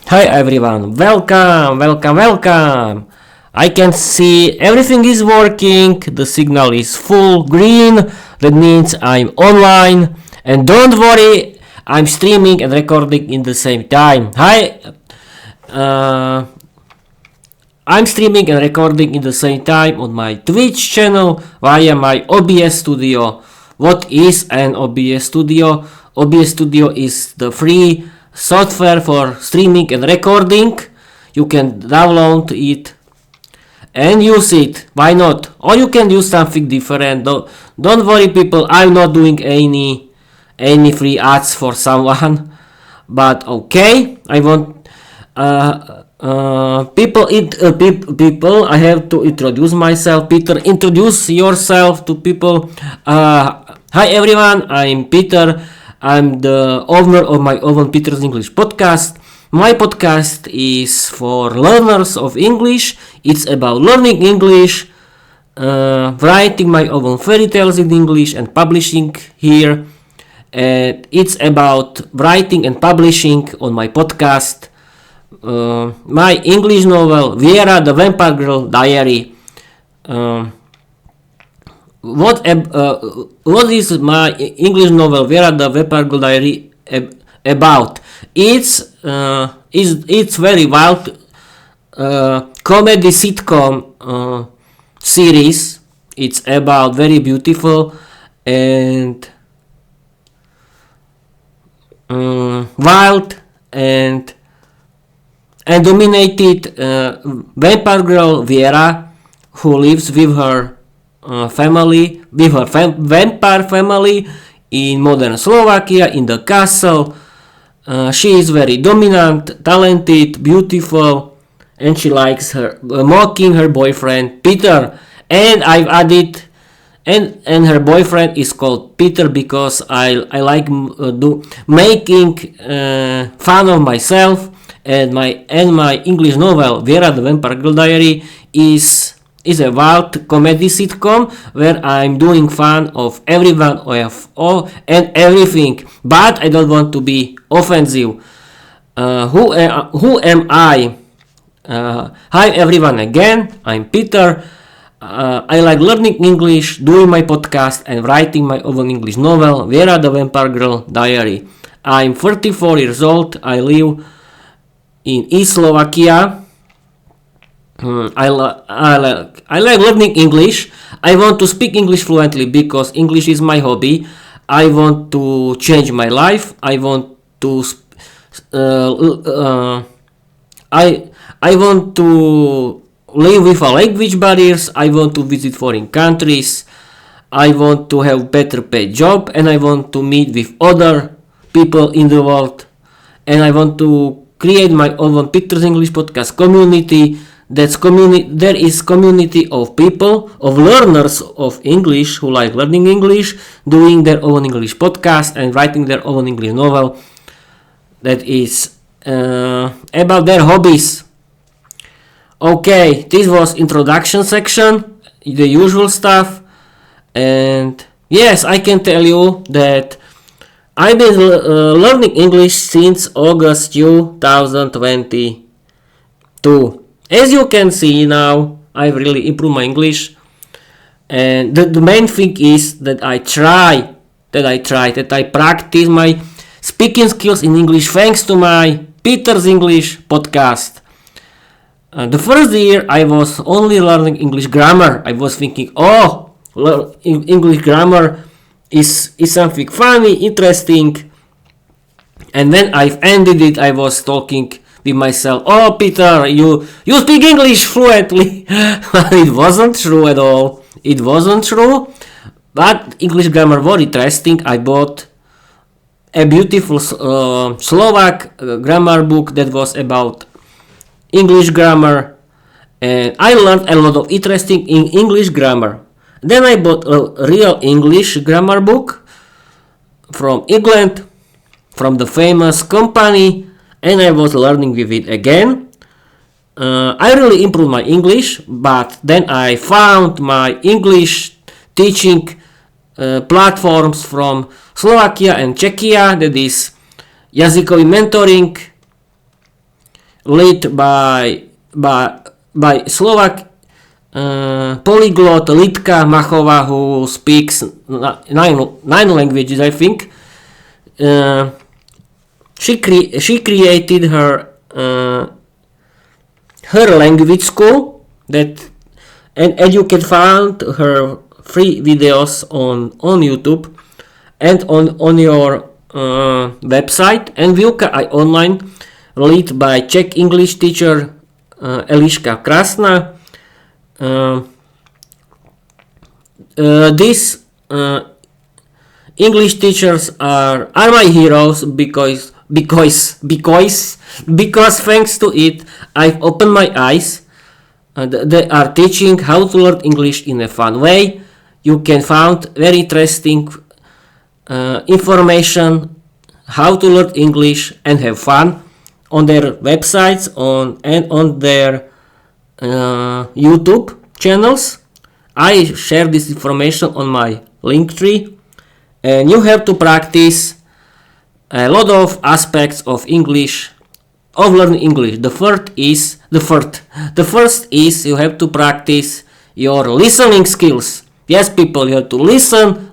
Hi everyone, welcome. I can see everything is working, the signal is full green, that means I'm online. And don't worry, I'm streaming and recording in the same time. Uh, I'm streaming and recording in the same time on my Twitch channel via my OBS Studio. What is an OBS Studio? OBS Studio is the free software for streaming and recording. You can download it and use it. Why not? Or you can use something different. Don't worry, people. I'm not doing any free ads for someone. But okay, I want people. I have to introduce myself. Peter, introduce yourself to people. Hi everyone. I'm Peter. I'm the owner of my own Peter's English podcast. My podcast is for learners of English. It's about learning English, writing my own fairy tales in English and publishing here. And it's about writing and publishing on my podcast my English novel Viera, the Vampire Girl Diary. What is my English novel Viera, the Vampire Girl Diary about? It's very wild comedy sitcom series. It's about very beautiful and wild and dominated vampire girl Viera, who lives with her family, with her vampire family in modern Slovakia in the castle. She is very dominant, talented, beautiful, and she likes her mocking her boyfriend Peter. And I've added, and her boyfriend is called Peter because I like making fun of myself. And my English novel Viera, the Vampire Girl Diary is a wild comedy sitcom where I'm doing fun of everyone of all and everything, but I don't want to be offensive. Who am I? Hi everyone again, I'm Peter. I like learning English, doing my podcast and writing my own English novel Viera, the Vampire Girl Diary. I'm 34 years old. I live in East Slovakia. I like learning English. I want to speak English fluently because English is my hobby. I want to change my life. I want to I want to live without language barriers. I want to visit foreign countries. I want to have better paid job, and I want to meet with other people in the world. And I want to create my own Peter's English podcast community. There is community of people, of learners of English who like learning English, doing their own English podcast and writing their own English novel that is about their hobbies. Okay, this was introduction section, the usual stuff, and yes, I can tell you that I've been learning English since August 2022. As you can see now, I've really improved my English, and the main thing is that I practice my speaking skills in English thanks to my Peter's English podcast. The first year I was only learning English grammar. I was thinking, English grammar is something funny, interesting. And when I've ended it, I was talking with myself, oh Peter, you speak English fluently. But it wasn't true at all. It wasn't true. But English grammar was interesting. I bought a beautiful Slovak grammar book that was about English grammar, and I learned a lot of interesting English grammar. Then I bought a real English grammar book from England, from the famous company, and I was learning with it again. I really improved my English, but then I found my English teaching platforms from Slovakia and Czechia, that is jazykový mentoring, led by Slovak polyglot Lidka Machová, who speaks nine languages, I think. She created her language school and you can find her free videos on YouTube and on your website, and Výuka aj online, led by Czech English teacher Eliška Krásna. These English teachers are my heroes because thanks to it I've opened my eyes. They are teaching how to learn English in a fun way. You can find very interesting information how to learn English and have fun on their websites and on their YouTube channels. I share this information on my Linktree, and you have to practice a lot of aspects of English, of learning English. The first is you have to practice your listening skills. Yes, people, you have to listen,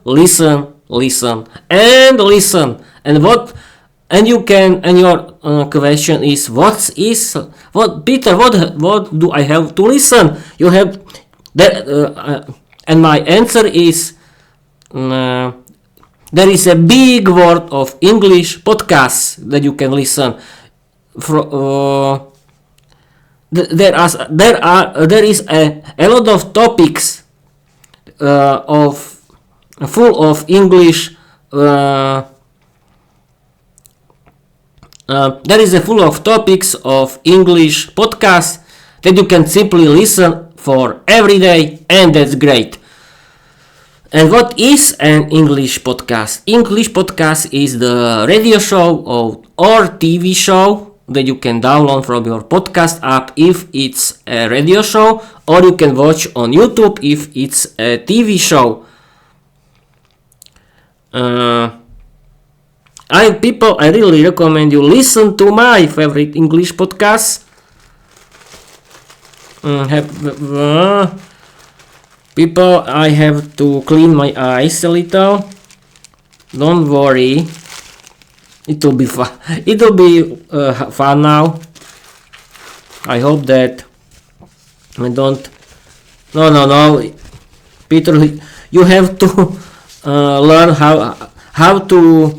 and you can. And your question is, what do I have to listen? You have that, and my answer is, there is a big world of English podcasts that you can listen. There is a lot of topics full of English. There is a full of topics of English podcasts that you can simply listen for every day, and that's great. And what is an English podcast? English podcast is the radio show or TV show that you can download from your podcast app if it's a radio show, or you can watch on YouTube if it's a TV show. I really recommend you listen to my favorite English podcasts. People, I have to clean my eyes a little. Don't worry, it will be fun. It will be fun now. I hope that I don't. No, Peter, you have to learn how to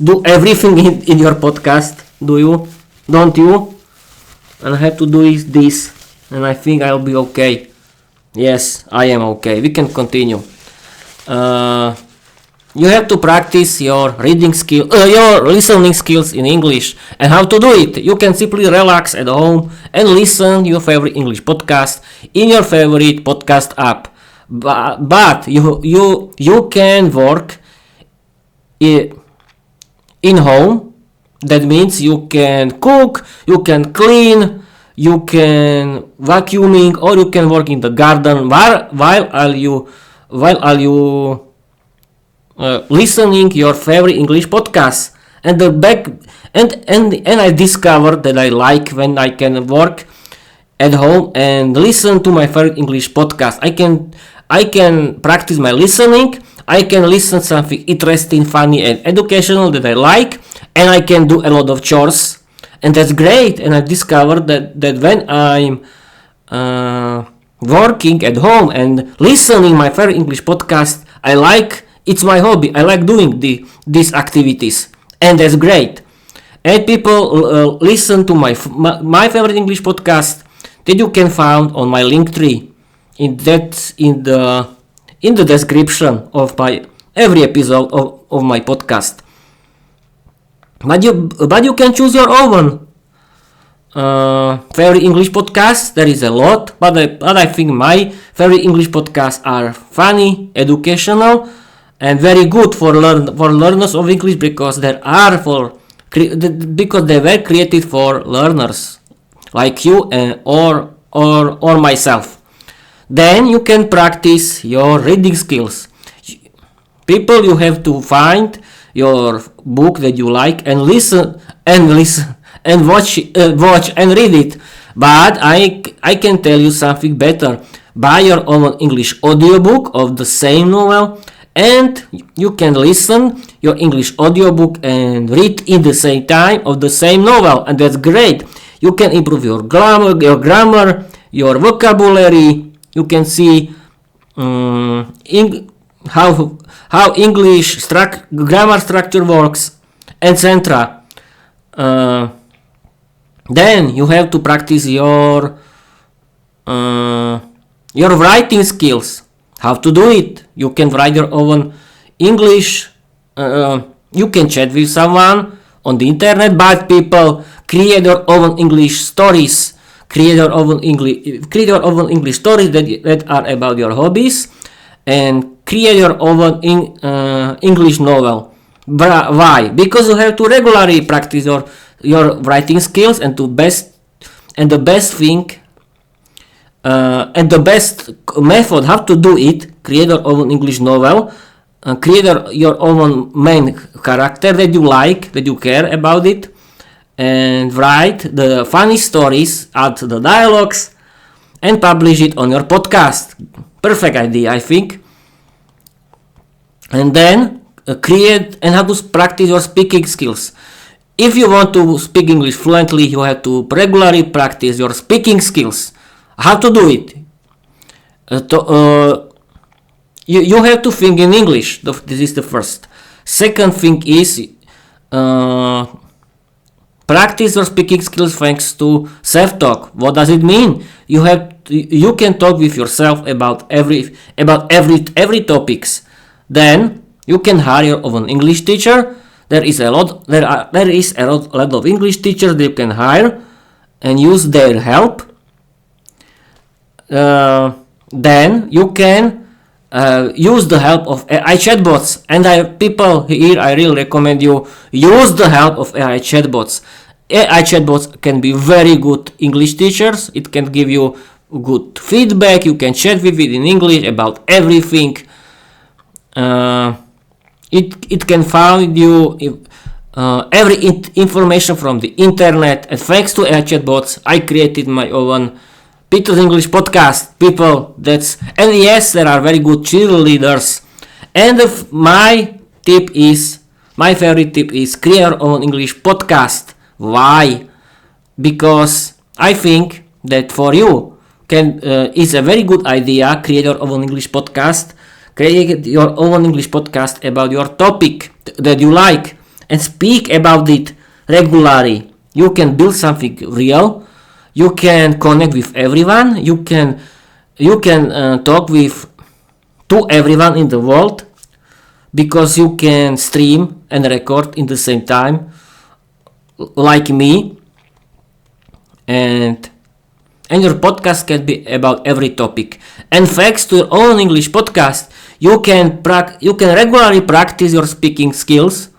do everything in your podcast. Don't you? And I have to do this, and I think I'll be okay. Yes, I am okay. We can continue. You have to practice your reading skill, your listening skills in English, and how to do it. You can simply relax at home and listen your favorite English podcast in your favorite podcast app. But you can work in home. That means you can cook, you can clean, you can vacuuming, or you can work in the garden while are you listening your favorite English podcast. And I discovered that I like when I can work at home and listen to my favorite English podcast. I can practice my listening. I can listen something interesting, funny, and educational that I like, and I can do a lot of chores, and that's great. And I discovered that when I'm working at home and listening my favorite English podcast, it's my hobby. I like doing these activities, and that's great. And people listen to my favorite English podcast that you can find on my Linktree. In the description of my every episode of my podcast. But you can choose your own favorite English podcasts. There is a lot, but I think my favorite English podcasts are funny, educational, and very good for learners of English because they were created for learners like you or myself. Then you can practice your reading skills. You have to find your book that you like and listen and watch and read it. But I can tell you something better. Buy your own English audiobook of the same novel, and you can listen your English audiobook and read in the same time of the same novel, and that's great. You can improve your grammar, your vocabulary. You can see how English grammar structure works, etc. Then you have to practice your writing skills. How to do it? You can write your own English. You can chat with someone on the internet, but people create your own English stories. Create your own English stories that are about your hobbies, and create your own English novel. Why? Because you have to regularly practice your writing skills, and the best thing and the best method how to do it: create your own English novel, create your own main character that you like, that you care about it, and write the funny stories, add the dialogues, and publish it on your podcast. Perfect idea, I think. And then create and how to practice your speaking skills. If you want to speak English fluently, you have to regularly practice your speaking skills. How to do it? You have to think in English. This is the first. Second thing is practice your speaking skills thanks to self-talk. What does it mean? You can talk with yourself about every topics. Then you can hire your own English teacher. There is a lot of English teachers that you can hire and use their help. Then you can use the help of AI chatbots, and I really recommend you use the help of AI chatbots. AI chatbots can be very good English teachers. It can give you good feedback. You can chat with it in English about everything. It can find you every information from the internet, and thanks to AI chatbots, I created my own Peter's English podcast. And yes, there are very good cheerleaders. And my favorite tip is create your own English podcast. Why? Because I think that for you is a very good idea. Create your own English podcast. Create your own English podcast about your topic that you like and speak about it regularly. You can build something real. You can connect with everyone. You can talk to everyone in the world, because you can stream and record in the same time, like me. And your podcast can be about every topic. And thanks to your own English podcast, you can regularly practice your speaking skills.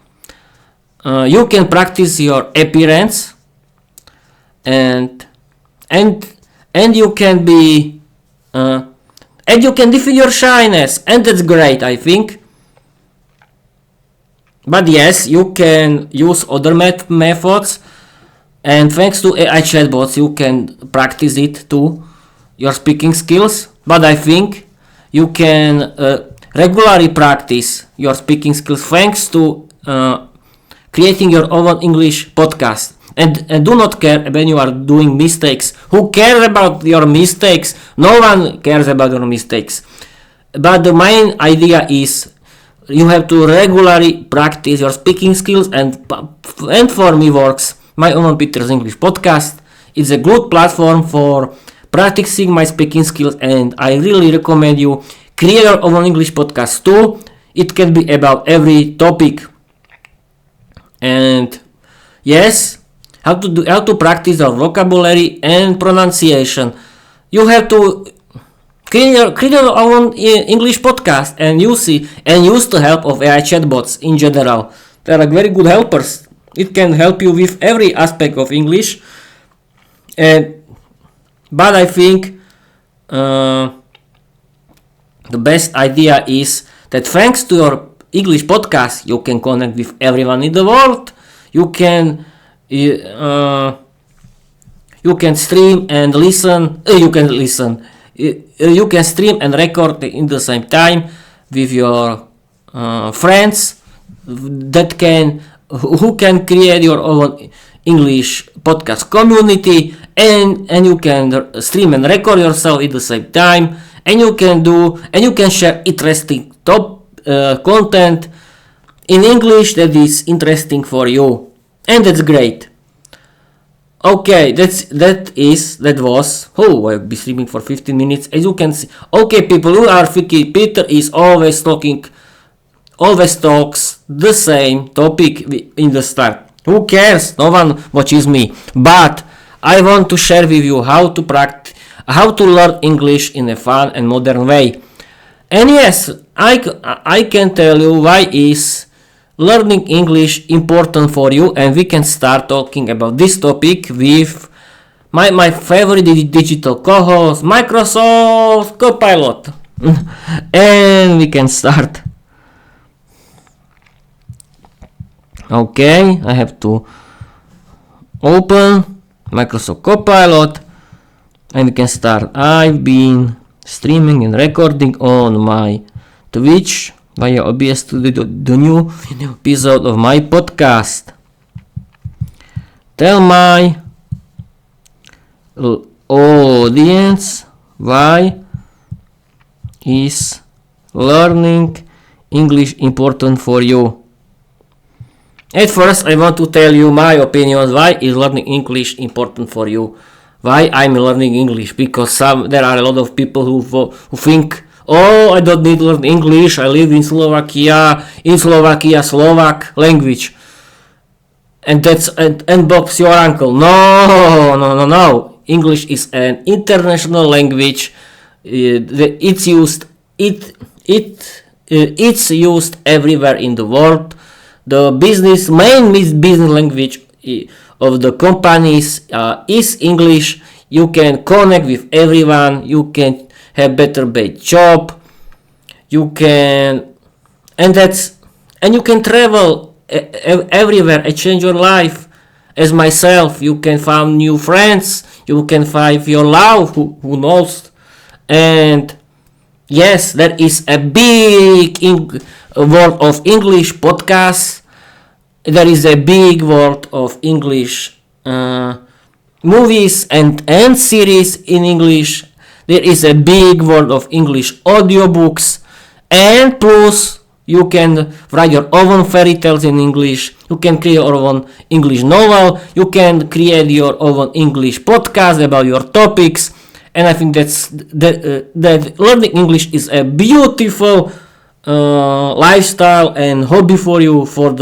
You can practice your appearance, and you can be and you can defeat your shyness, and that's great, I think. But yes, you can use other methods, and thanks to AI chatbots you can practice it too, your speaking skills. But I think you can regularly practice your speaking skills thanks to creating your own English podcast. And do not care when you are doing mistakes. Who cares about your mistakes? No one cares about your mistakes. But the main idea is you have to regularly practice your speaking skills, and for me works my own Peter's English podcast. It's a good platform for practicing my speaking skills, and I really recommend you create your own English podcast too. It can be about every topic. And yes, how to practice your vocabulary and pronunciation. You have to create your own English podcast and use the help of AI chatbots in general. They are very good helpers. It can help you with every aspect of English. But I think the best idea is that thanks to your English podcast, you can connect with everyone in the world. You can You can stream and listen. You can stream and record in the same time with your friends that can who can create your own English podcast community, and you can stream and record yourself at the same time, and you can share interesting top content in English that is interesting for you, and that's great. Okay, that was. Oh, I'll be streaming for 15 minutes. As you can see, okay, people who are thinking Peter is always talks the same topic in the start. Who cares? No one watches me. But I want to share with you how to learn English in a fun and modern way. And yes, I can tell you why is learning English important for you, and we can start talking about this topic with my favorite digital co-host, Microsoft Copilot. And we can start. Okay, I have to open Microsoft Copilot and we can start. I've been streaming and recording on my Twitch via OBS to the new episode of my podcast. Tell my audience why is learning English important for you. At first, I want to tell you my opinion why is learning English important for you. Why I'm learning English, because there are a lot of people who think, oh, I don't need to learn English, I live in Slovakia, Slovak language. And that's and Bob's your uncle. No. English is an international language. It's used everywhere in the world. The main business language of the companies is English. You can connect with everyone. You can have better paid job. You can you can travel everywhere and change your life. As myself, you can find new friends. You can find your love. Who knows? And yes, there is a big world of English podcasts. There is a big world of English movies and series in English. There is a big world of English audiobooks, and plus you can write your own fairy tales in English. You can create your own English novel. You can create your own English podcast about your topics. And I think that learning English is a beautiful lifestyle and hobby for you for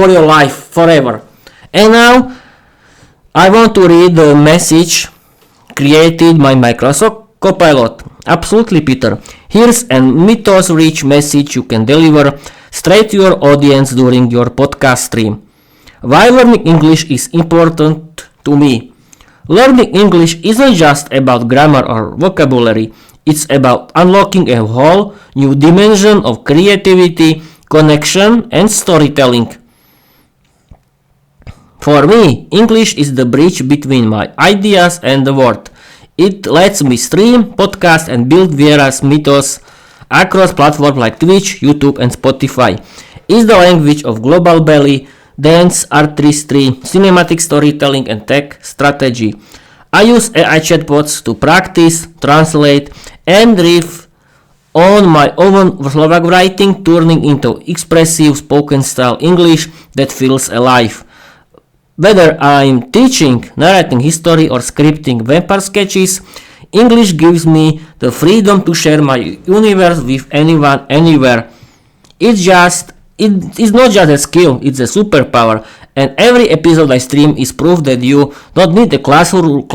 your life forever. And now I want to read the message created by Microsoft Copilot. Absolutely, Peter. Here's a mythos-rich message you can deliver straight to your audience during your podcast stream. Why learning English is important to me. Learning English isn't just about grammar or vocabulary. It's about unlocking a whole new dimension of creativity, connection, and storytelling. For me, English is the bridge between my ideas and the world. It lets me stream, podcast, and build Viera's mythos across platforms like Twitch, YouTube, and Spotify. It's the language of global belly, dance, artistry, cinematic storytelling, and tech strategy. I use AI chatbots to practice, translate, and riff on my own Slovak writing, turning into expressive spoken style English that feels alive. Whether I'm teaching, narrating history, or scripting vampire sketches, English gives me the freedom to share my universe with anyone, anywhere. It's not just a skill, it's a superpower. And every episode I stream is proof that you don't need a classroom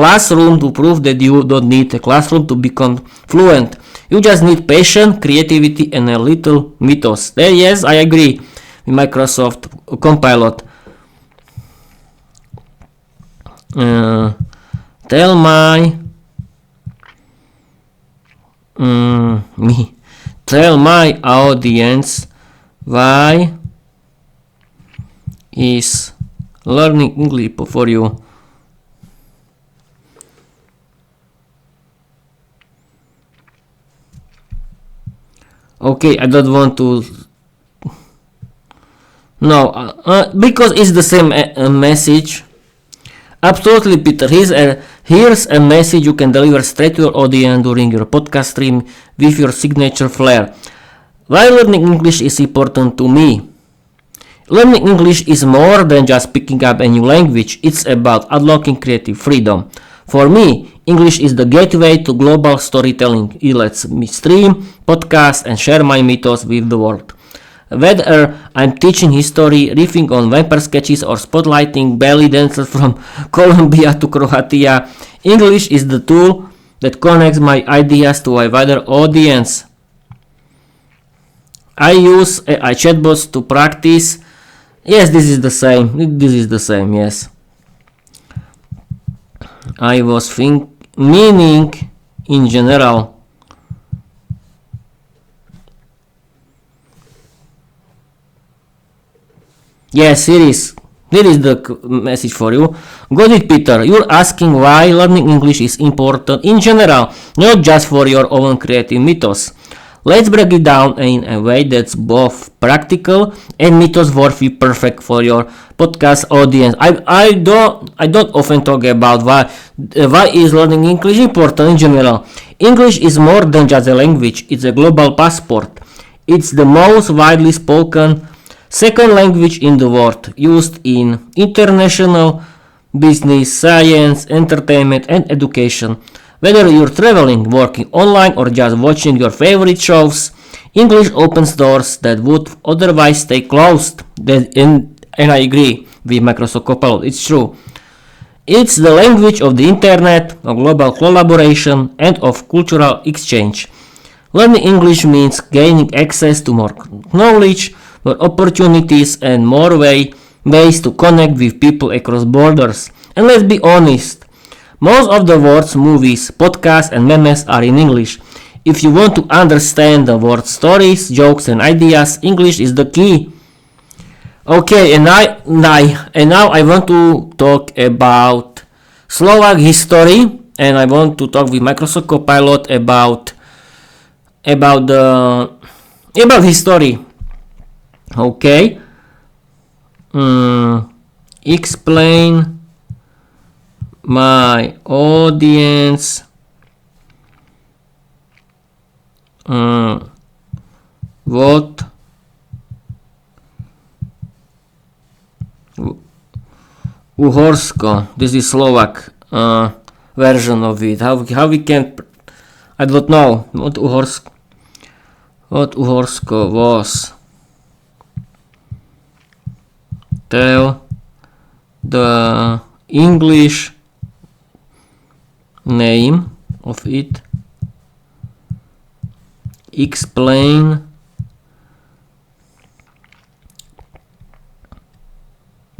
to prove that you don't need a classroom to become fluent. You just need patience, creativity, and a little mythos. Yes, I agree with Microsoft Copilot. Tell my audience why is learning English for you? Okay, I don't want to. No, because it's the same message. Absolutely, Peter. Here's a message you can deliver straight to your audience during your podcast stream with your signature flair. Why learning English is important to me? Learning English is more than just picking up a new language. It's about unlocking creative freedom. For me, English is the gateway to global storytelling. It lets me stream, podcast, and share my mythos with the world. Whether I'm teaching history, riffing on vampire sketches, or spotlighting belly dancers from Colombia to Croatia, English is the tool that connects my ideas to a wider audience. I use AI chatbots to practice. Yes, this is the same, yes. I was meaning in general. Yes, here is the message for you. Got it, Peter. You're asking why learning English is important in general, not just for your own creative mythos. Let's break it down in a way that's both practical and mythos-worthy, perfect for your podcast audience. I don't often talk about why is learning English important in general. English is more than just a language. It's a global passport. It's the most widely spoken second language in the world, used in international business, science, entertainment, and education. Whether you're traveling, working online, or just watching your favorite shows, English opens doors that would otherwise stay closed. And I agree with Microsoft Copilot, it's true. It's the language of the internet, of global collaboration, and of cultural exchange. Learning English means gaining access to more knowledge, more opportunities, and more ways to connect with people across borders. And let's be honest, most of the world's movies, podcasts, and memes are in English. If you want to understand the world's stories, jokes, and ideas, English is the key. Okay, and now I want to talk about Slovak history, and I want to talk with Microsoft Copilot about history. Okay. Explain my audience what Uhorsko, this is Slovak version of it. How we can, I don't know what Uhorsko was. Tell the English name of it. Explain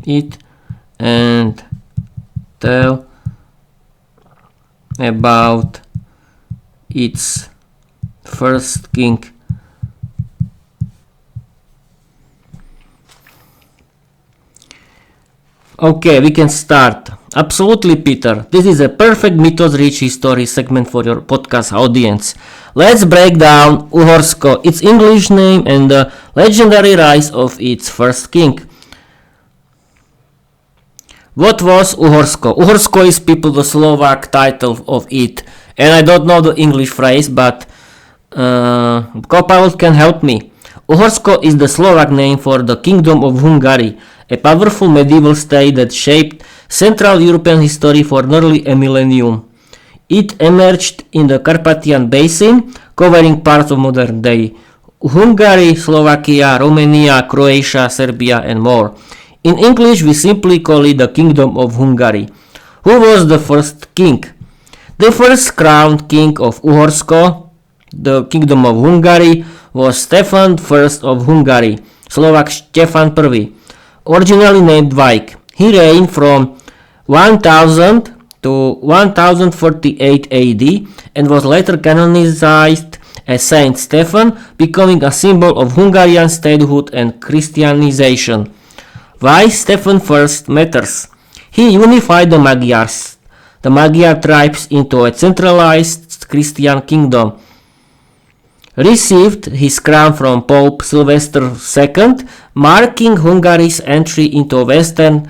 it and tell about its first king. Okay, we can start. Absolutely, Peter. This is a perfect mythos-rich history segment for your podcast audience. Let's break down Uhorsko, its English name, and the legendary rise of its first king. What was Uhorsko? Uhorsko is the Slovak title of it, and I don't know the English phrase, but Copilot can help me. Uhorsko is the Slovak name for the Kingdom of Hungary, a powerful medieval state that shaped Central European history for nearly a millennium. It emerged in the Carpathian Basin, covering parts of modern-day Hungary, Slovakia, Romania, Croatia, Serbia, and more. In English, we simply call it the Kingdom of Hungary. Who was the first king? The first crowned king of Uhorsko, the Kingdom of Hungary, was Stefan I of Hungary, Slovak Stefan I, originally named Vajk. He reigned from 1000 to 1048 AD and was later canonized as Saint Stephen, becoming a symbol of Hungarian statehood and Christianization. Why Stephen I matters? He unified the Magyar tribes into a centralized Christian kingdom. Received his crown from Pope Sylvester II, marking Hungary's entry into Western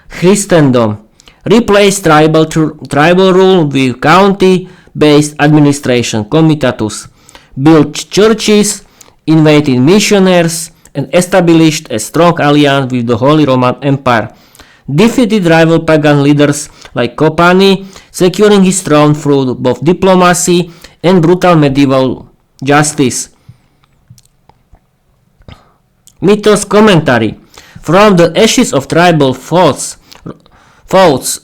Christendom. Replaced tribal rule with county-based administration, comitatus. Built churches, invited missionaries, and established a strong alliance with the Holy Roman Empire. Defeated rival pagan leaders like Kopani, securing his throne through both diplomacy and brutal medieval justice. Mythos commentary. From the ashes of tribal feuds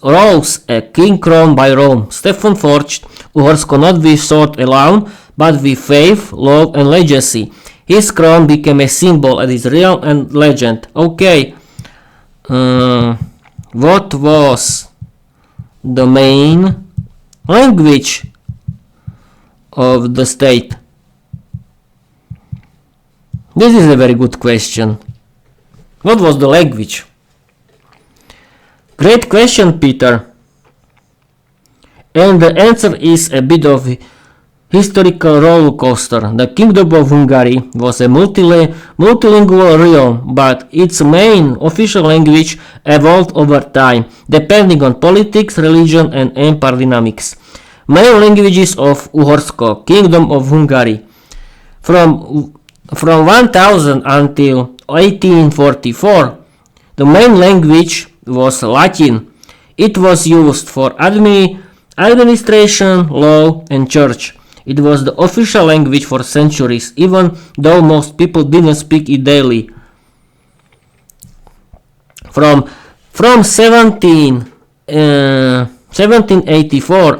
rose a king crowned by Rome. Stephen forged Uhorsko not with sword alone, but with faith, love, and legacy. His crown became a symbol and is real and legend. Okay. What was the main language of the state? This is a very good question. What was the language? Great question, Peter. And the answer is a bit of historical roller coaster. The Kingdom of Hungary was a multilingual realm, but its main official language evolved over time, depending on politics, religion, and empire dynamics. Main languages of Uhorsko, Kingdom of Hungary. From 1000 until 1844, the main language was Latin. It was used for administration, law, and church. It was the official language for centuries, even though most people didn't speak it daily. From 1784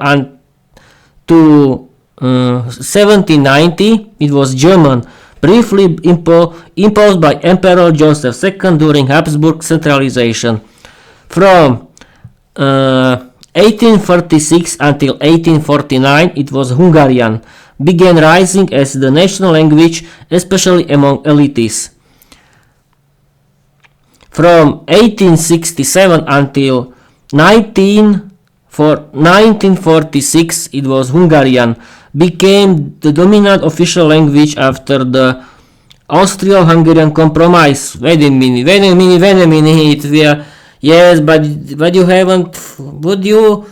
to 1790, it was German, briefly imposed by Emperor Joseph II during Habsburg centralization. From 1836 until 1849, it was Hungarian, began rising as the national language, especially among elites. From 1867 until 1946, it was Hungarian, became the dominant official language after the Austro-Hungarian Compromise. Wait a minute. Yes, but you haven't. Would you?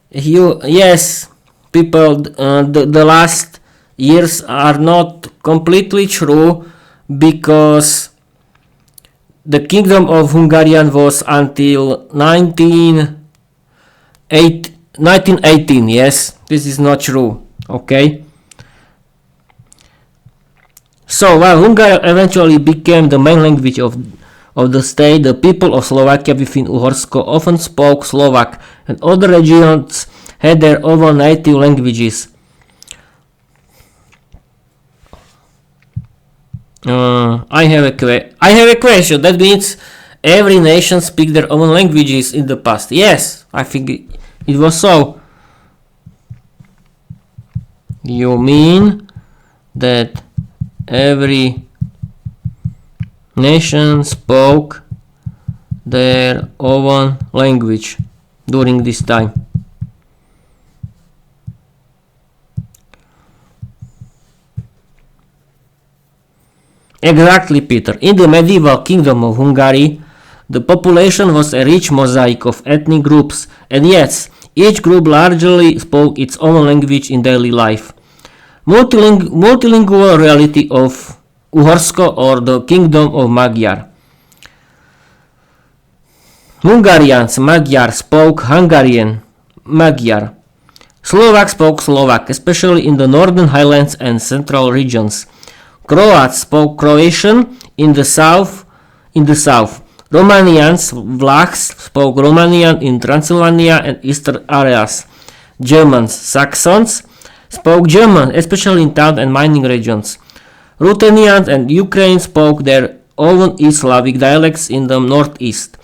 Yes, people. The last years are not completely true, because the Kingdom of Hungarian was until 1918. Yes, this is not true. Okay. So while Hungarian eventually became the main language of the state, the people of Slovakia within Uhorsko often spoke Slovak, and other regions had their own native languages. I have a question. That means every nation speak their own languages in the past. Yes, I think it was so. You mean that every nation spoke their own language during this time? Exactly, Peter. In the medieval Kingdom of Hungary, the population was a rich mosaic of ethnic groups, and yes, each group largely spoke its own language in daily life. Multilingual reality of Uhorsko, or the Kingdom of Magyar. Hungarians, Magyar, spoke Hungarian, Magyar. Slovak spoke Slovak, especially in the northern highlands and central regions. Croats spoke Croatian in the south. Romanians, Vlachs, spoke Romanian in Transylvania and eastern areas. Germans, Saxons, spoke German, especially in town and mining regions. Ruthenians and Ukraine spoke their own East Slavic dialects in the northeast.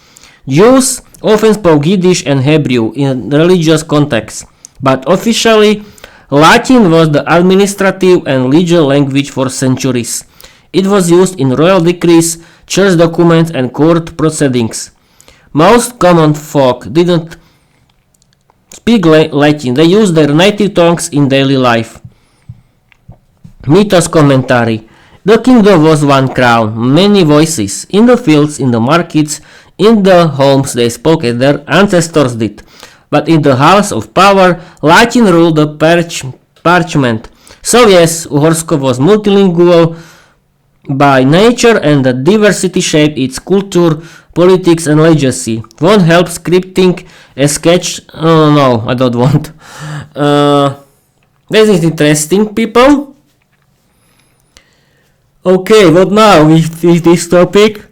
Jews often spoke Yiddish and Hebrew in religious contexts, but officially Latin was the administrative and legal language for centuries. It was used in royal decrees, church documents and court proceedings. Most common folk didn't speak Latin, they used their native tongues in daily life. Mythos commentary. The kingdom was one crown, many voices. In the fields, in the markets, in the homes they spoke as their ancestors did. But in the house of power, Latin ruled the parchment. So yes, Uhorsko was multilingual by nature, and the diversity shaped its culture, politics and legacy. One help scripting a sketch. Oh no, I don't want. This is interesting, people. Okay, what now with this topic?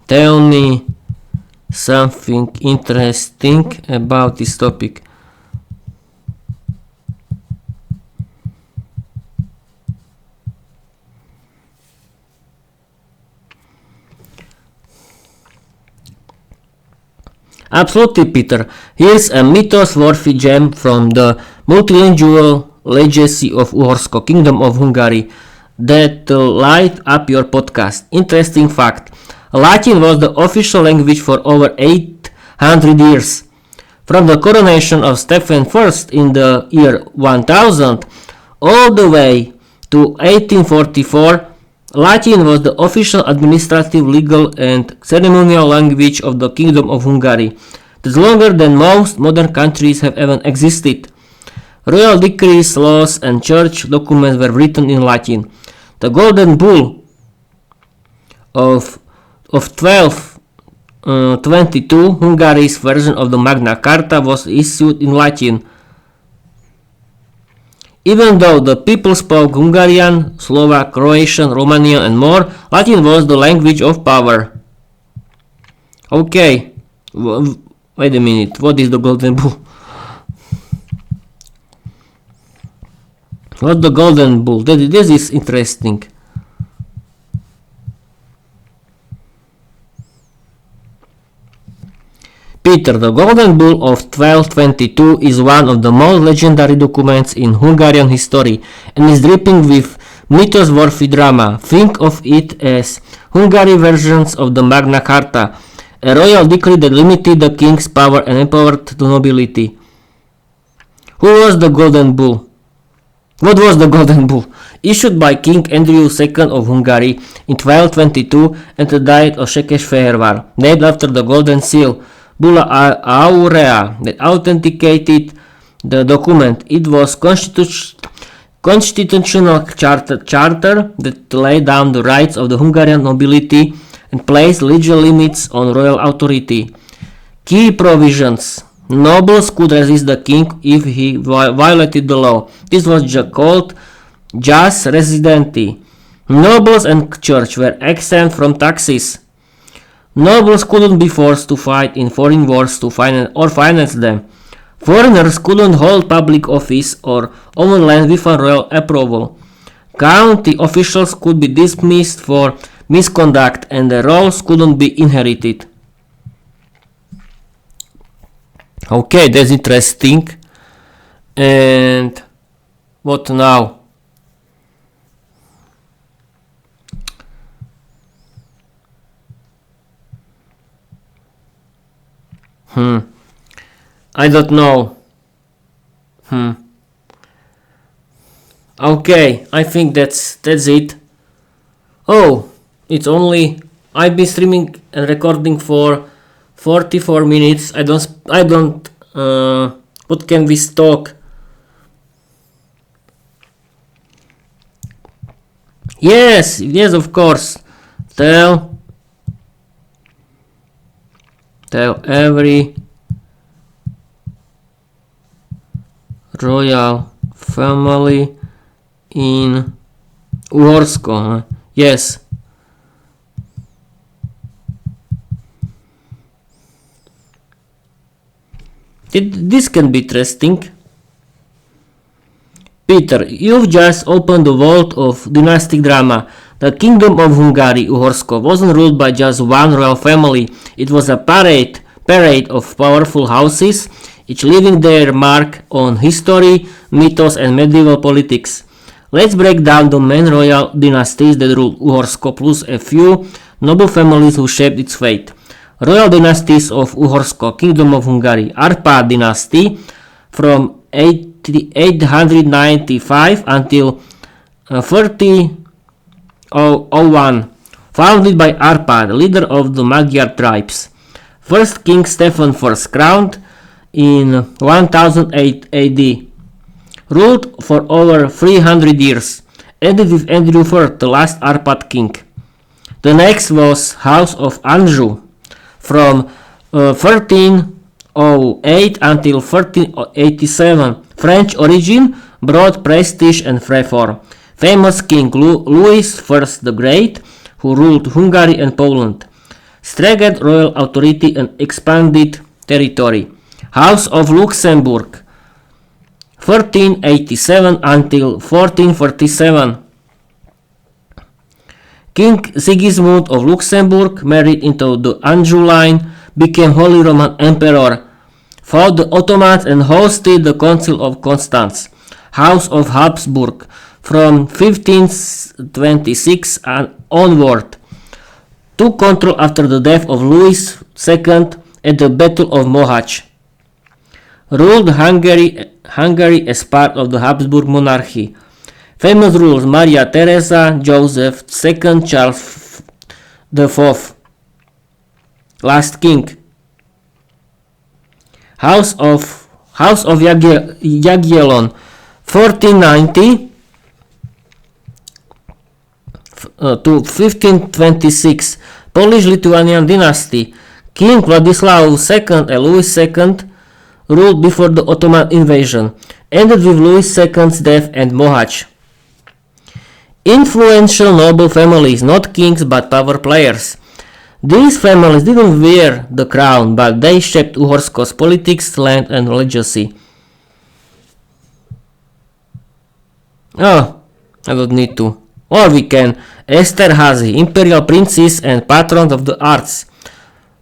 Tell me something interesting about this topic. Absolutely, Peter. Here's a mythos-worthy gem from the multilingual legacy of Uhorsko, Kingdom of Hungary, that light up your podcast. Interesting fact. Latin was the official language for over 800 years. From the coronation of Stephen I in the year 1000 all the way to 1844, Latin was the official administrative, legal and ceremonial language of the Kingdom of Hungary. It is longer than most modern countries have ever existed. Royal decrees, laws and church documents were written in Latin. The Golden Bull of 1222, Hungary's version of the Magna Carta, was issued in Latin. Even though the people spoke Hungarian, Slovak, Croatian, Romanian and more, Latin was the language of power. Okay, wait a minute, what is the Golden Bull? What's the Golden Bull? This is interesting. Peter, the Golden Bull of 1222 is one of the most legendary documents in Hungarian history and is dripping with mythos-worthy drama. Think of it as Hungary versions of the Magna Carta, a royal decree that limited the king's power and empowered the nobility. Who was the Golden Bull? What was the Golden Bull? Issued by King Andrew II of Hungary in 1222 and the Diet of Székesfehérvár, named after the Golden Seal, Bulla Aurea, that authenticated the document. It was constitutional charter that laid down the rights of the Hungarian nobility and placed legal limits on royal authority. Key provisions. Nobles could resist the king if he violated the law. This was called jus residendi. Nobles and church were exempt from taxes. Nobles couldn't be forced to fight in foreign wars to finance them. Foreigners couldn't hold public office or own land without royal approval. County officials could be dismissed for misconduct and their roles couldn't be inherited. Okay, that's interesting. And what now? I don't know. Okay, I think that's it. Oh, it's only I've been streaming and recording for 44 minutes. I don't what can we talk? Yes, of course. Tell every royal family in Uhorsko. Yes. This can be interesting. Peter, you've just opened the vault of dynastic drama. The Kingdom of Hungary, Uhorsko, wasn't ruled by just one royal family. It was a parade of powerful houses, each leaving their mark on history, mythos and medieval politics. Let's break down the main royal dynasties that ruled Uhorsko plus a few noble families who shaped its fate. Royal dynasties of Uhorsko, Kingdom of Hungary. Arpad dynasty from 895 until 3001, founded by Arpad, leader of the Magyar tribes. First King Stephen I crowned in 1008 AD. Ruled for over 300 years, ended with Andrew IV, the last Arpad king. The next was House of Anjou from 1308 until 1387. French origin, brought prestige and reform. Famous King Louis I the Great, who ruled Hungary and Poland. Strengthened royal authority and expanded territory. House of Luxembourg 1387 until 1447. King Sigismund of Luxembourg married into the Anjou line, became Holy Roman Emperor, fought the Ottomans and hosted the Council of Constance. House of Habsburg from 1526 onward. Took control after the death of Louis II at the Battle of Mohacs. Ruled Hungary as part of the Habsburg monarchy. Famous rulers: Maria Theresa, Joseph II, Charles IV. Last king. House of Jagiellon 1490 to 1526. Polish-Lithuanian dynasty. King Vladislav II and Louis II ruled before the Ottoman invasion. Ended with Louis II's death and Mohacs. Influential noble families, not kings but power players. These families didn't wear the crown, but they shaped Uhorsko's politics, land and legacy. Oh, I don't need to. Or we can. Esterhazy, imperial princess and patron of the arts.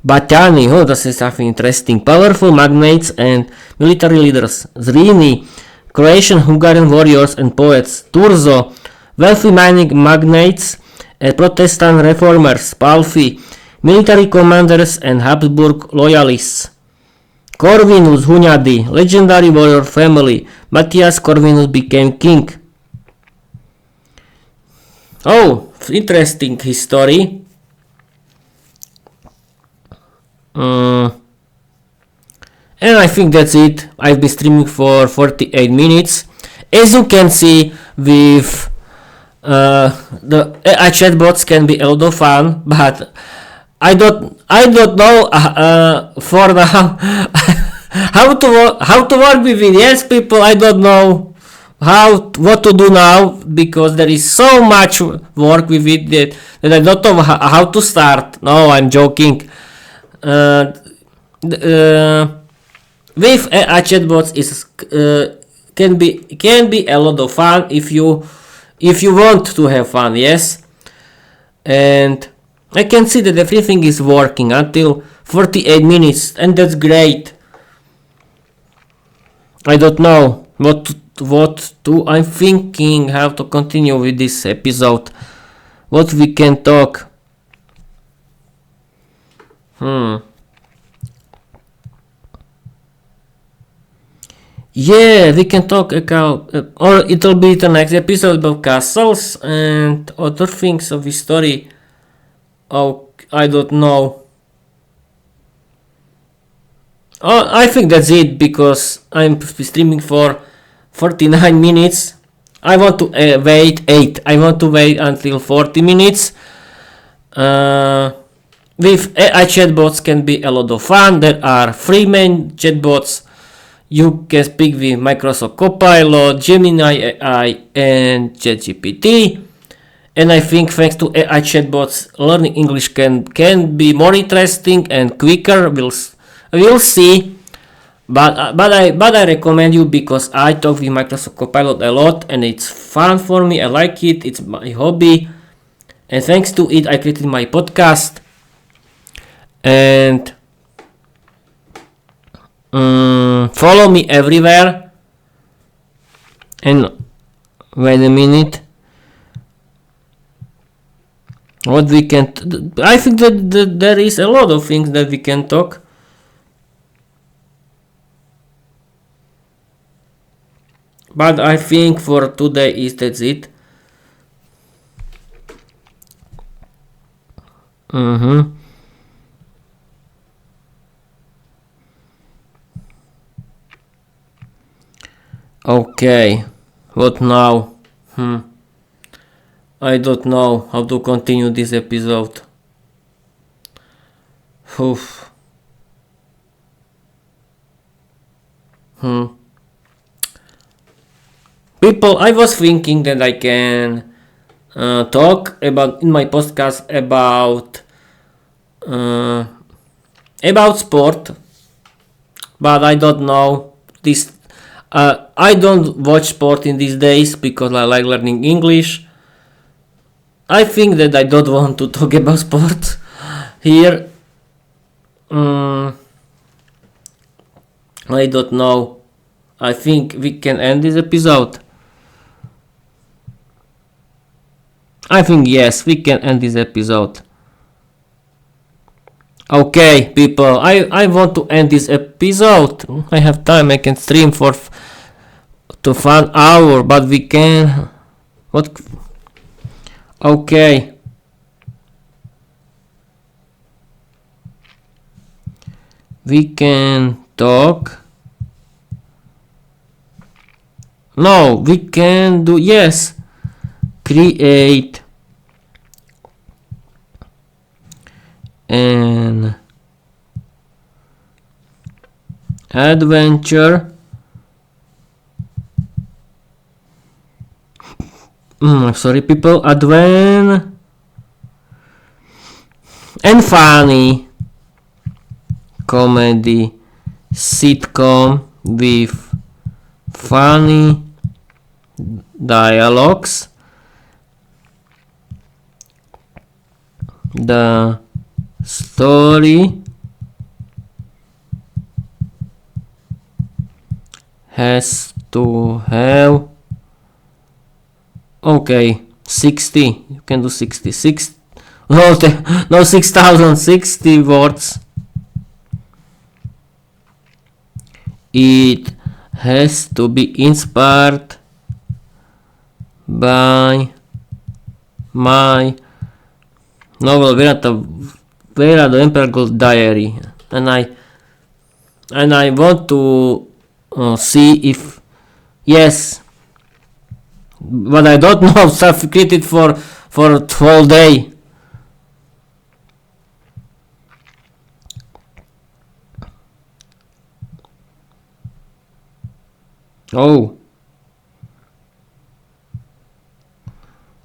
Baťani, oh, this is something interesting. Powerful magnates and military leaders. Zrini, Croatian Hungarian warriors and poets. Turzo, wealthy mining magnates and Protestant reformers. Palfi, military commanders and Habsburg loyalists. Corvinus Hunyadi, legendary warrior family. Matthias Corvinus became king. Oh, interesting history. And I think that's it. I've been streaming for 48 minutes. As you can see, with the AI chatbots can be a lot of fun, but I don't know for now how to work with it. Yes, people, I don't know what to do now, because there is so much work with it that I don't know how to start. No, I'm joking. With AI chatbots is can be a lot of fun if you want to have fun. Yes, and I can see that everything is working until 48 minutes, and that's great. I don't know what I'm thinking how to continue with this episode. What we can talk. Yeah, we can talk about, or it'll be the next episode about castles and other things of history. Oh, I don't know. Oh, I think that's it, because I'm streaming for 49 minutes. I want to wait until 40 minutes. With AI chatbots can be a lot of fun. There are free main chatbots. You can speak with Microsoft Copilot, Gemini AI, and ChatGPT. And I think thanks to AI chatbots, learning English can be more interesting and quicker. We'll see. But I recommend you, because I talk with Microsoft Copilot a lot and it's fun for me. I like it. It's my hobby. And thanks to it, I created my podcast. And Follow me everywhere. And wait a minute. What we can... I think that there is a lot of things that we can talk. But I think for today that's it. Okay, what now? I don't know how to continue this episode. Oof. People, I was thinking that I can talk about in my podcast about sport, but I don't know this. I don't watch sport in these days because I like learning English. I think that I don't want to talk about sports here. I don't know. I think we can end this episode. I think yes, we can end this episode. Okay, people, I want to end this episode. I have time, I can stream for to 1 hour, but we can... What? Okay. We can talk. No, we can do... Yes. Create an adventure sorry people, and funny comedy sitcom with funny dialogues. The story has to have 60. You can do 66. No, 6060 words. It has to be inspired by my novel Viera, the Emperor's Diary, and I want to see if yes, but I don't know. Stuff created for whole day. Oh,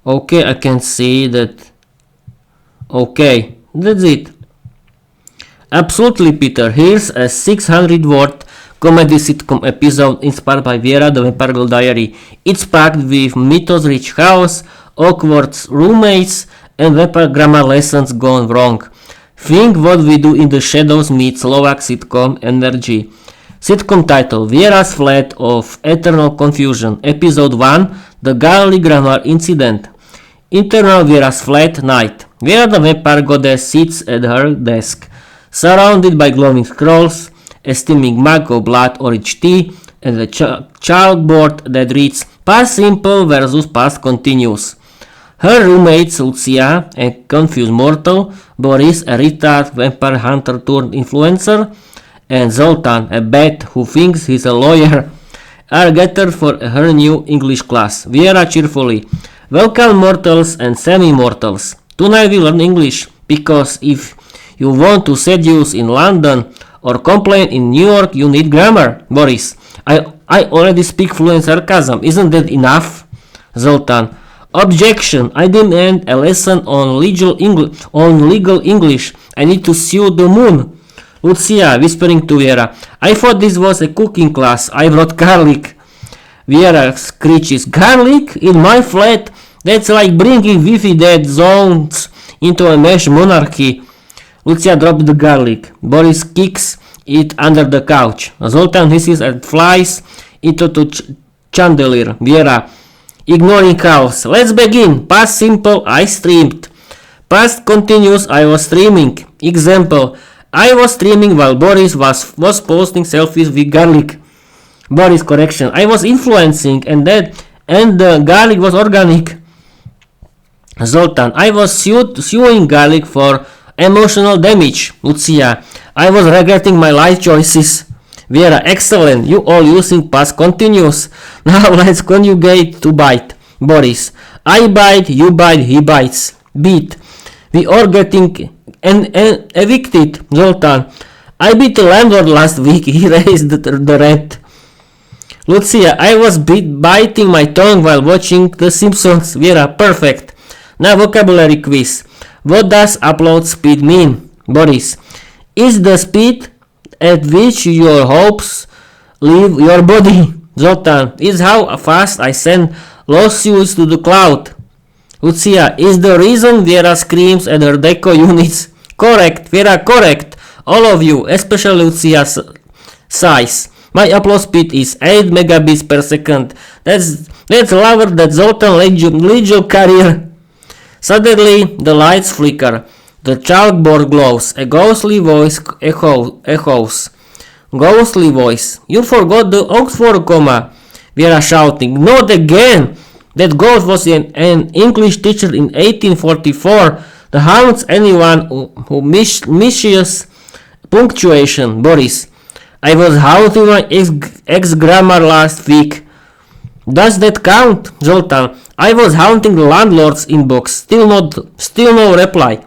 okay, I can see that. Okay, that's it. Absolutely, Peter. Here's a 600-word comedy sitcom episode inspired by Viera, the Emperor's Diary. It's packed with mythos-rich chaos, awkward roommates, and vampire grammar lessons gone wrong. Think what we do in the shadows meets Slovak sitcom energy. Sitcom title: Viera's Flat of Eternal Confusion. Episode 1: The Garlic Grammar Incident. Internal Viera's flat night. Viera the vampire goddess sits at her desk, surrounded by glowing scrolls, a steaming mug of blood orange tea, and a chalkboard that reads Past Simple versus Past Continuous. Her roommates Lucia, a confused mortal, Boris, a retired vampire hunter turned influencer, and Zoltan, a bat who thinks he's a lawyer, are gathered for her new English class. Viera cheerfully: Welcome mortals and semi-mortals. Tonight we learn English, because if you want to seduce in London or complain in New York, you need grammar. Boris: I already speak fluent sarcasm. Isn't that enough? Zoltan: Objection. I demand a lesson on legal English. I need to sue the moon. Lucia, whispering to Viera: I thought this was a cooking class. I brought garlic. Viera screeches: Garlic? In my flat? That's like bringing Wi-Fi dead zones into a mesh monarchy. Lucia dropped the garlic. Boris kicks it under the couch. Zoltan hisses and flies into the chandelier. Viera, ignoring chaos. Let's begin. Past simple, I streamed. Past continuous, I was streaming. Example, I was streaming while Boris was posting selfies with garlic. Boris, correction. I was influencing and the garlic was organic. Zoltan, I was suing garlic for emotional damage. Lucia, I was regretting my life choices. Viera, excellent. You all using past continuous. Now let's conjugate to bite. Boris, I bite, you bite, he bites. Beat. We are getting evicted. Zoltan, I beat the landlord last week. He raised the rent. Lucia, I was biting my tongue while watching The Simpsons. Viera, perfect. Now vocabulary quiz. What does upload speed mean? Boris, is the speed at which your hopes leave your body. Zoltan, is how fast I send lawsuits to the cloud. Lucia, is the reason Viera screams at her deco units. Correct, Viera, correct. All of you, especially Lucia's size. My upload speed is 8 megabits per second. That's lower than Zoltan legal career. Suddenly, the lights flicker. The chalkboard glows. A ghostly voice echoes. Ghostly voice. You forgot the Oxford comma. Viera shouting. Not again! That ghost was an English teacher in 1844. The haunts anyone who misses punctuation. Boris. I was haunting my ex-grammar last week. Does that count? Zoltan. I was haunting the landlord's inbox. Still no reply.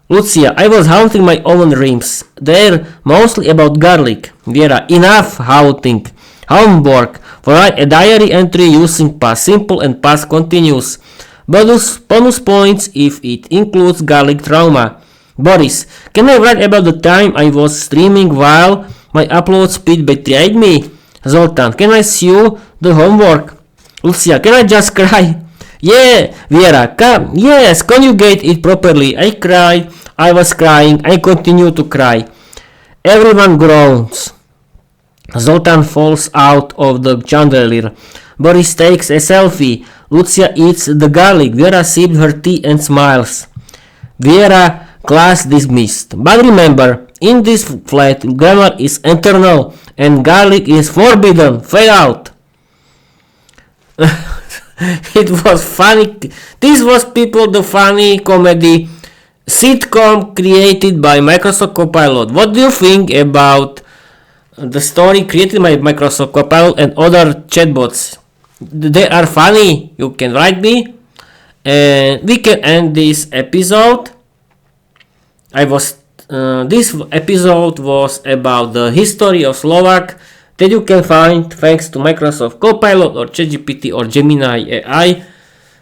Lucia. I was haunting my own dreams. They're mostly about garlic. Viera. Enough haunting. Homework. Write a diary entry using past simple and past continuous. Bonus points if it includes garlic trauma. Boris. Can I write about the time I was streaming while my upload speed betrayed me? Zoltan. Can I sue the homework? Lucia. Can I just cry? Yeah. Viera. Yes. Conjugate it properly. I cried. I was crying. I continue to cry. Everyone groans. Zoltan falls out of the chandelier. Boris takes a selfie. Lucia eats the garlic. Viera sips her tea and smiles. Viera, class dismissed. But remember, in this flat, grammar is eternal and garlic is forbidden. Fade out. It was funny. This was, people, the funny comedy sitcom created by Microsoft Copilot. What do you think about the story created by Microsoft Copilot and other chatbots? They are funny. You can write me. And we can end this episode. This episode was about the history of Slovak that you can find thanks to Microsoft Copilot or ChatGPT or Gemini AI,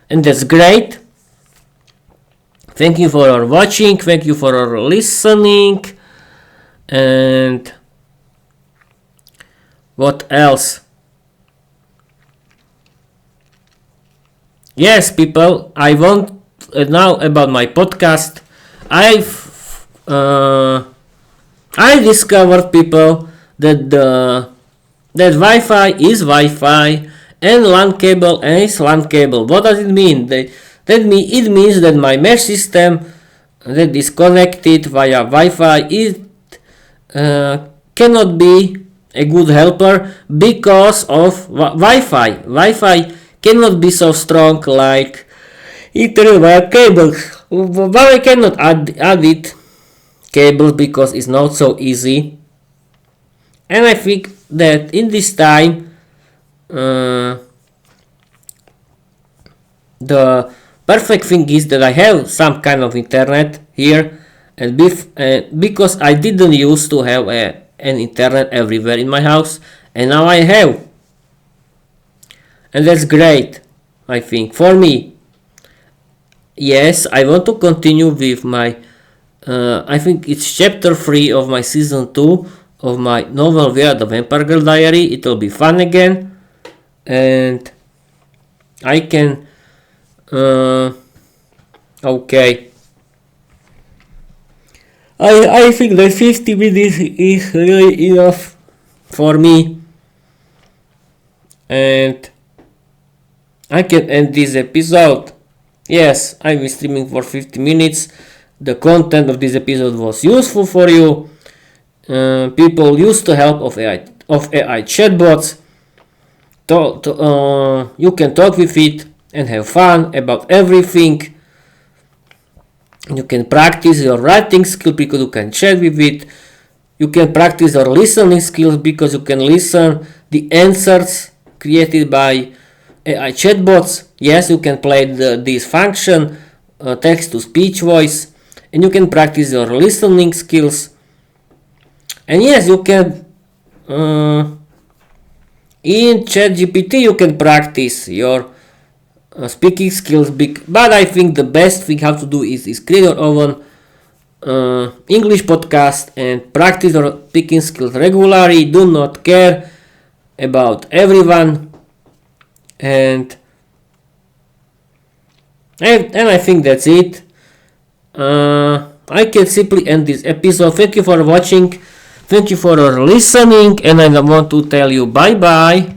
and that's great. Thank you for watching, thank you for listening, and what else? Yes, people, I want now about my podcast. I discovered, people, that that Wi-Fi is Wi-Fi and LAN cable is LAN cable. What does it mean? It means that my mesh system that is connected via Wi-Fi cannot be a good helper because of Wi-Fi. Wi-Fi cannot be so strong like Ethernet via cables. But I cannot add it cables because it's not so easy. And I think that in this time the perfect thing is that I have some kind of internet here, and because I didn't used to have an internet everywhere in my house, and now I have, and that's great, I think, for me. Yes, I want to continue with my I think it's chapter 3 of my season 2 of my novel Viera the Vampire Girl Diary. It will be fun again, and I can okay. I think that 50 minutes is really enough for me, and I can end this episode. Yes, I've been streaming for 50 minutes. The content of this episode was useful for you. People use the help of AI chatbots. You can talk with it and have fun about everything. You can practice your writing skill because you can chat with it. You can practice your listening skills because you can listen the answers created by AI chatbots. Yes, you can play this function, text to speech voice, and you can practice your listening skills. And yes, you can in ChatGPT you can practice your speaking skills, but I think the best thing how to do is create your own English podcast and practice your speaking skills regularly. Do not care about everyone, and I think that's it. I can simply end this episode. Thank you for watching. Thank you for listening, and I want to tell you bye bye.